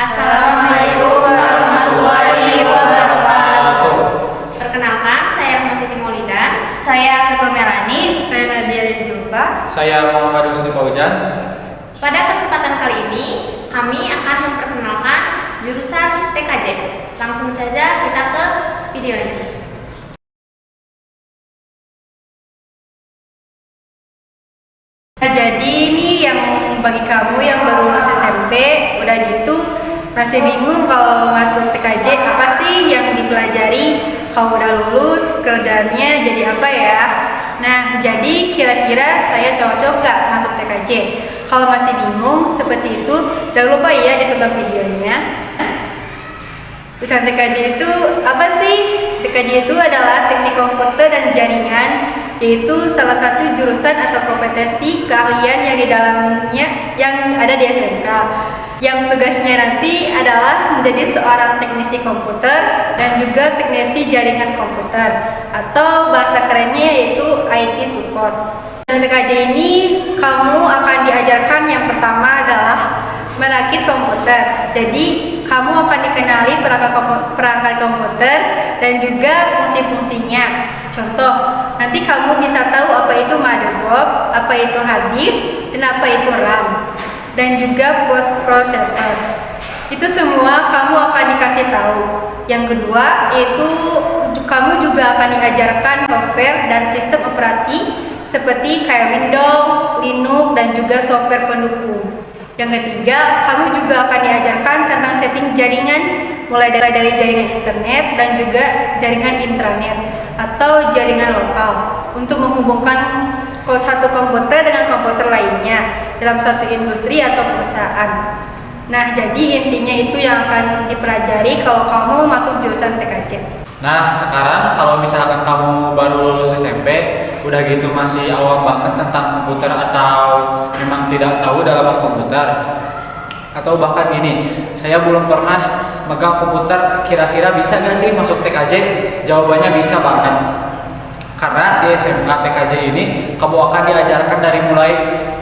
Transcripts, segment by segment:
Assalamualaikum warahmatullahi wabarakatuh. Perkenalkan, saya Rahma Siti Maulidan. Saya Keko Melani. Saya Nadia Lidjulfa. Saya Muhammad Husni Paujan. Pada kesempatan kali ini, kami akan memperkenalkan jurusan TKJ. Langsung saja kita ke videonya. Jadi ini yang bagi kamu yang baru lulus SMP, udah gitu masih bingung kalau masuk TKJ apa sih yang dipelajari. Kalau udah lulus kerjanya jadi apa ya? Nah, jadi kira-kira saya cocok gak masuk TKJ? Kalau masih bingung seperti itu, jangan lupa ya ditonton videonya. Jurusan TKJ itu apa sih? TKJ itu adalah teknik komputer dan jaringan, yaitu salah satu jurusan atau kompetensi keahlian yang di dalamnya yang ada di SMK. Yang tugasnya nanti adalah menjadi seorang teknisi komputer dan juga teknisi jaringan komputer, atau bahasa kerennya yaitu IT support. Dan TKJ ini kamu akan diajarkan yang pertama adalah merakit komputer. Jadi kamu akan dikenali perangkat komputer dan juga fungsi-fungsinya. Contoh, nanti kamu bisa tahu apa itu motherboard, apa itu hard disk, dan apa itu RAM, dan juga post processor. Itu semua kamu akan dikasih tahu. Yang kedua, yaitu kamu juga akan diajarkan software dan sistem operasi seperti kayak Windows, Linux, dan juga software pendukung. Yang ketiga, kamu juga akan diajarkan tentang setting jaringan, mulai dari jaringan internet dan juga jaringan intranet atau jaringan lokal untuk menghubungkan satu komputer dengan komputer lainnya dalam satu industri atau perusahaan. Nah, jadi intinya itu yang akan dipelajari kalau kamu masuk jurusan TKJ. Nah, sekarang kalau misalkan kamu baru lulus SMP, udah gitu masih awam banget tentang komputer atau memang tidak tahu dalam komputer, atau bahkan gini, saya belum pernah megang komputer, kira-kira bisa gak sih masuk TKJ? Jawabannya bisa banget. Karena di SMK TKJ ini kamu akan diajarkan dari mulai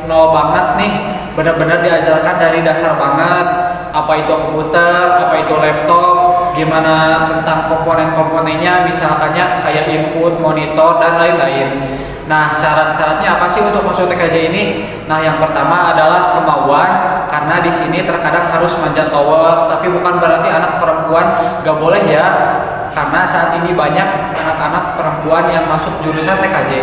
nol banget nih, benar-benar diajarkan dari dasar banget, apa itu komputer, apa itu laptop, gimana tentang komponen-komponennya, misalkannya kayak input, monitor, dan lain-lain. Nah, syarat-syaratnya apa sih untuk masuk TKJ ini? Nah, yang pertama adalah kemauan, karena di sini terkadang harus manjat tower, tapi bukan berarti anak perempuan gak boleh ya, karena saat ini banyak anak-anak perempuan yang masuk jurusan TKJ.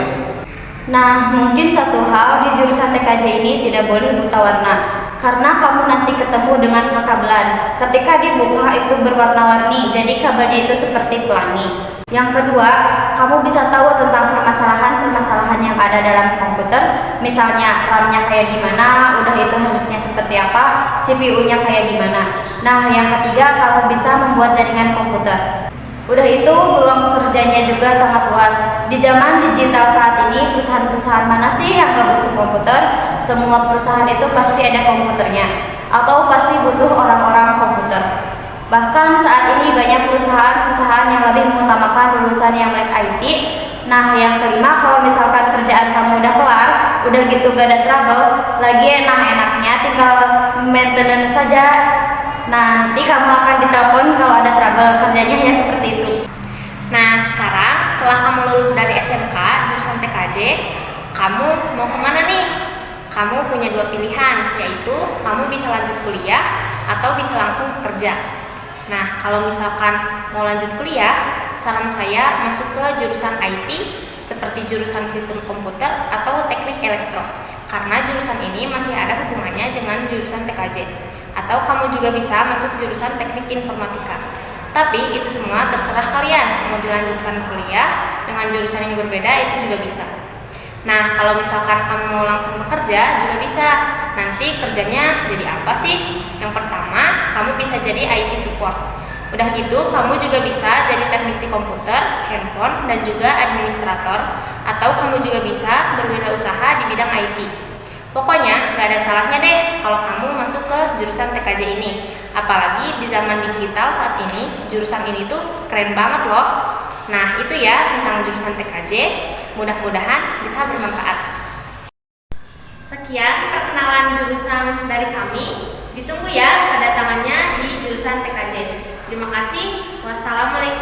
Nah, mungkin satu hal di jurusan TKJ ini tidak boleh buta warna, karena kamu nanti ketemu dengan kabelan. Ketika dibuka itu berwarna-warni, jadi kabelnya itu seperti pelangi. Yang kedua, kamu bisa tahu tentang permasalahan-permasalahan yang ada dalam komputer, misalnya RAM-nya kayak gimana, udah itu harusnya seperti apa, CPU-nya kayak gimana. Nah, yang ketiga, kamu bisa membuat jaringan komputer. Udah itu peluang pekerjaannya juga sangat luas. Di zaman digital saat ini, perusahaan-perusahaan mana sih yang gak butuh komputer? Semua perusahaan itu pasti ada komputernya, atau pasti butuh orang-orang komputer. Bahkan saat ini banyak perusahaan-perusahaan yang lebih mengutamakan lulusan yang melek IT. Nah, yang kelima, kalau misalkan kerjaan kamu udah kelar, udah gitu gak ada trouble, lagi enak-enaknya tinggal maintenance saja. Nanti kamu akan ditelepon kalau ada trouble, kerjanya hanya seperti itu. Nah, sekarang setelah kamu lulus dari SMK jurusan TKJ, kamu mau kemana nih? Kamu punya dua pilihan, yaitu kamu bisa lanjut kuliah atau bisa langsung kerja. Nah, kalau misalkan mau lanjut kuliah, saran saya masuk ke jurusan IT seperti jurusan sistem komputer atau teknik elektro, karena jurusan ini masih ada hubungannya dengan jurusan TKJ. Atau kamu juga bisa masuk jurusan teknik informatika. Tapi itu semua terserah kalian, mau dilanjutkan kuliah dengan jurusan yang berbeda itu juga bisa. Nah, kalau misalkan kamu mau langsung bekerja juga bisa. Nanti kerjanya jadi apa sih? Yang pertama, kamu bisa jadi IT support. Udah gitu, kamu juga bisa jadi teknisi komputer, handphone, dan juga administrator. Atau kamu juga bisa berwirausaha di bidang IT. Pokoknya gak ada salahnya deh kalau kamu masuk ke jurusan TKJ ini. Apalagi di zaman digital saat ini, jurusan ini tuh keren banget loh. Nah, itu ya tentang jurusan TKJ. Mudah-mudahan bisa bermanfaat. Sekian perkenalan jurusan dari kami. Ditunggu ya kedatangannya di Terima kasih. Wassalamualaikum